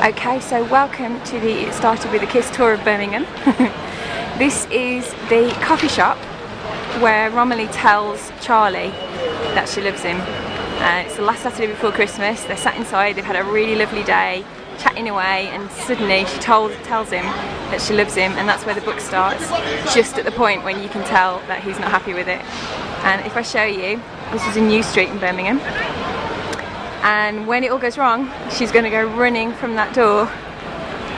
Okay, so welcome to the It Started With a Kiss tour of Birmingham. This is the coffee shop where Romilly tells Charlie that she loves him. It's the last Saturday before Christmas. They're sat inside, they've had a really lovely day, chatting away, and suddenly she tells him that she loves him, and that's where the book starts, just at the point when you can tell that he's not happy with it. And if I show you, this is a new street in Birmingham. And when it all goes wrong, she's going to go running from that door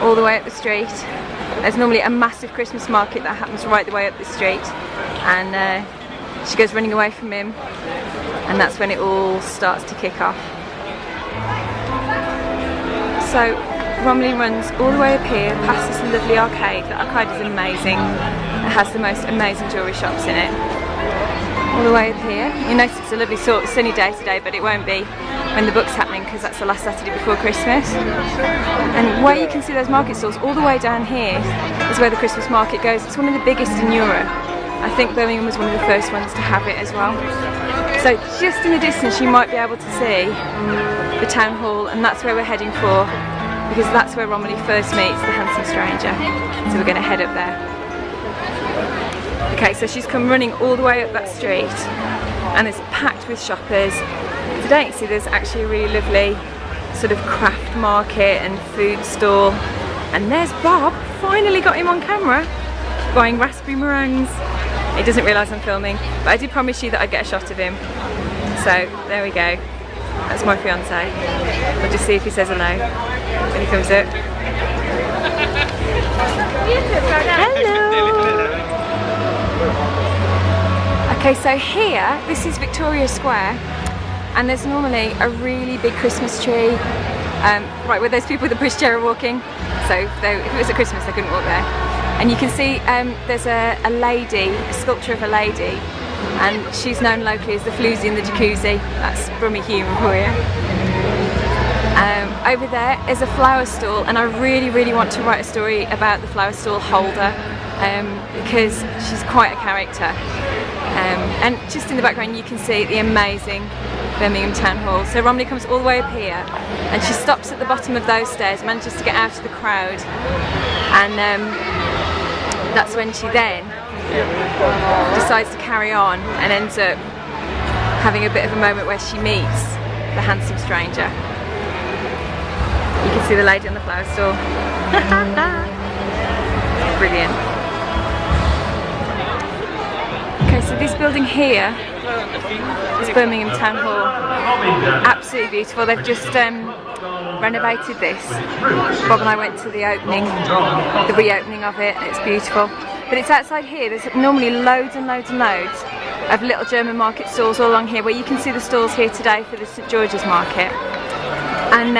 all the way up the street. There's normally a massive Christmas market that happens right the way up the street, and she goes running away from him, and that's when it all starts to kick off. So Romilly runs all the way up here past this lovely arcade. The arcade is amazing. It has the most amazing jewellery shops in it. All the way up here. You notice it's a lovely sort of sunny day today, but it won't be when the book's happening because that's the last Saturday before Christmas. And where you can see those market stalls, all the way down here is where the Christmas market goes. It's one of the biggest in Europe. I think Birmingham was one of the first ones to have it as well. So just in the distance you might be able to see the town hall, and that's where we're heading for, because that's where Romilly first meets the handsome stranger. So we're going to head up there. Okay, so she's come running all the way up that street, and it's packed with shoppers. Today you see there's actually a really lovely sort of craft market and food stall, and there's Bob, finally got him on camera, buying raspberry meringues. He doesn't realise I'm filming, but I did promise you that I'd get a shot of him. So there we go, that's my fiance. We'll just see if he says hello when he comes up. Hello! Okay, so here, this is Victoria Square, and there's normally a really big Christmas tree right where those people with the pushchair are walking. So if it was at Christmas they couldn't walk there. And you can see there's a lady, a sculpture of a lady, and she's known locally as the floozy in the jacuzzi. That's Brummie humour for you. Over there is a flower stall, and I really want to write a story about the flower stall holder, because she's quite a character. And just in the background you can see the amazing Birmingham Town Hall. So Romilly comes all the way up here, and she stops at the bottom of those stairs, manages to get out of the crowd, and that's when she then decides to carry on and ends up having a bit of a moment where she meets the handsome stranger. You can see the lady on the flower stall. Brilliant. Okay, so this building here is Birmingham Town Hall. Absolutely beautiful. They've just renovated this. Bob and I went to the reopening of it, and it's beautiful. But it's outside here. There's normally loads and loads of little German market stalls all along here, where you can see the stalls here today for the St George's market. And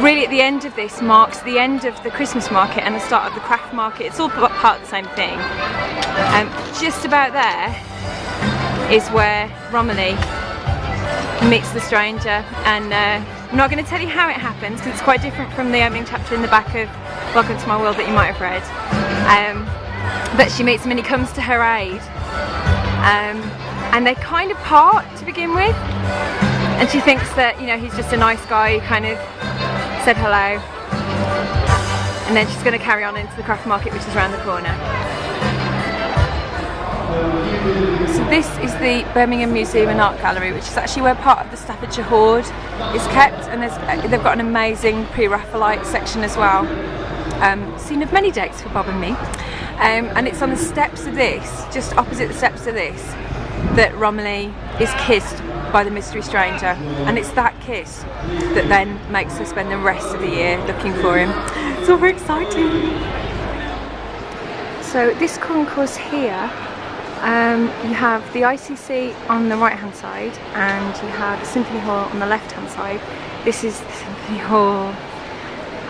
really at the end of this marks the end of the Christmas market and the start of the craft market. It's all part of the same thing. Just about there is where Romilly meets the stranger, and I'm not going to tell you how it happens because it's quite different from the opening chapter in the back of Welcome to My World that you might have read. But she meets him and he comes to her aid, and they kind of part to begin with, and she thinks that, you know, he's just a nice guy who kind of said hello, and then she's going to carry on into the craft market, which is around the corner. So this is the Birmingham Museum and Art Gallery, which is actually where part of the Staffordshire Hoard is kept, and they've got an amazing pre-Raphaelite section as well. Scene of many dates for Bob and me. And it's on the steps of this, just opposite the steps of this, that Romilly is kissed by the mystery stranger, and it's that kiss that then makes her spend the rest of the year looking for him. It's all very exciting. So this concourse here, you have the ICC on the right hand side, and you have the Symphony Hall on the left hand side. This is the Symphony Hall,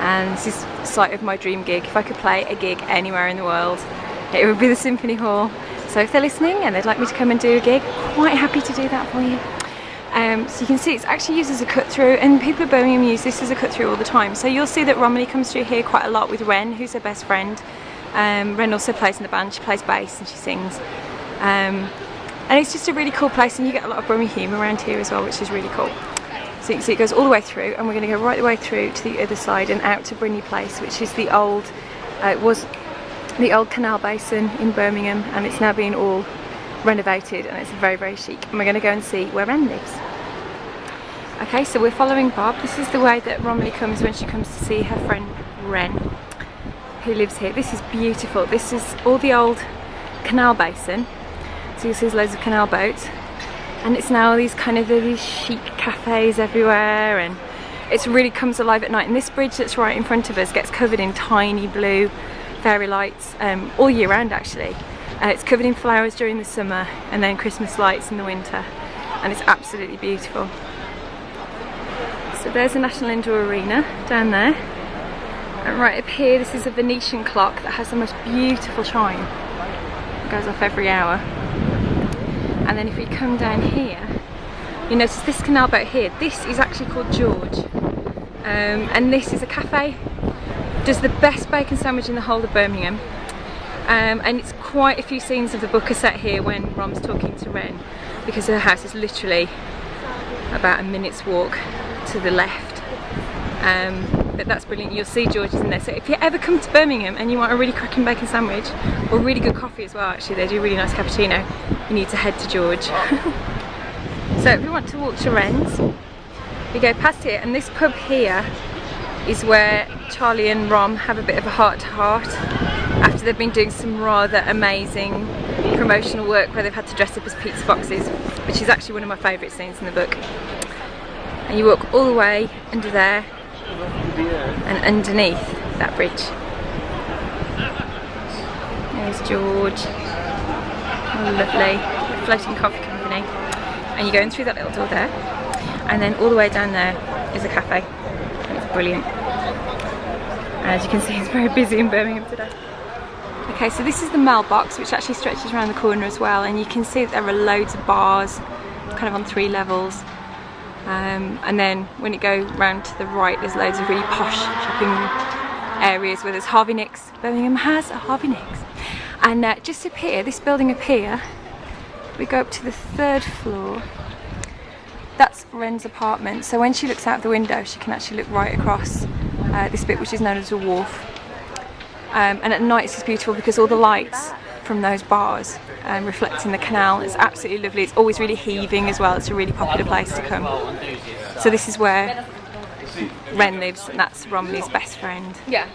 and this is the site of my dream gig. If I could play a gig anywhere in the world, it would be the Symphony Hall. So if they're listening and they'd like me to come and do a gig, quite happy to do that for you. So you can see it's actually used as a cut through, and people at Birmingham use this as a cut through all the time. So you'll see that Romilly comes through here quite a lot with Ren, who's her best friend. Ren also plays in the band. She plays bass and she sings. And it's just a really cool place, and you get a lot of Brummie humour around here as well, which is really cool. So you can see it goes all the way through, and we're going to go right the way through to the other side and out to Brynny Place, which is the old, it was the old canal basin in Birmingham, and it's now been all renovated, and it's very, very chic. And we're going to go and see where Wren lives. Okay, so we're following Bob. This is the way that Romilly comes when she comes to see her friend Wren, who lives here. This is beautiful. This is all the old canal basin. So you'll see there's loads of canal boats, and it's now these kind of these chic cafes everywhere, and it really comes alive at night. And this bridge that's right in front of us gets covered in tiny blue fairy lights all year round actually. It's covered in flowers during the summer, and then Christmas lights in the winter, and it's absolutely beautiful. So there's the National Indoor Arena down there, and right up here this is a Venetian clock that has the most beautiful chime. It goes off every hour. And then if we come down here, you notice this canal boat here, this is actually called George, and this is a cafe. Does the best bacon sandwich in the whole of Birmingham, and it's quite a few scenes of the book are set here when Rom's talking to Wren, because her house is literally about a minute's walk to the left. But that's brilliant. You'll see George is in there. So if you ever come to Birmingham and you want a really cracking bacon sandwich, or really good coffee as well, actually they do a really nice cappuccino, you need to head to George. So if you want to walk to Wren's, we go past here, and this pub here is where Charlie and Rom have a bit of a heart-to-heart after they've been doing some rather amazing promotional work where they've had to dress up as pizza boxes, which is actually one of my favourite scenes in the book. And you walk all the way under there and underneath that bridge. There's George. Oh, lovely. Floating coffee company. And you go in through that little door there, and then all the way down there is a cafe. And it's brilliant. As you can see, it's very busy in Birmingham today. Okay, so this is the mailbox, which actually stretches around the corner as well, and you can see that there are loads of bars, kind of on 3 levels. And then when you go round to the right, there's loads of really posh shopping areas where there's Harvey Nicks. Birmingham has a Harvey Nicks. And just up here, this building up here, we go up to the 3rd floor. That's Wren's apartment. So when she looks out the window, she can actually look right across this bit, which is known as a wharf. And at night it's just beautiful because all the lights from those bars reflecting the canal. It's absolutely lovely. It's always really heaving as well. It's a really popular place to come. So this is where Wren lives, and that's Romilly's best friend. Yeah.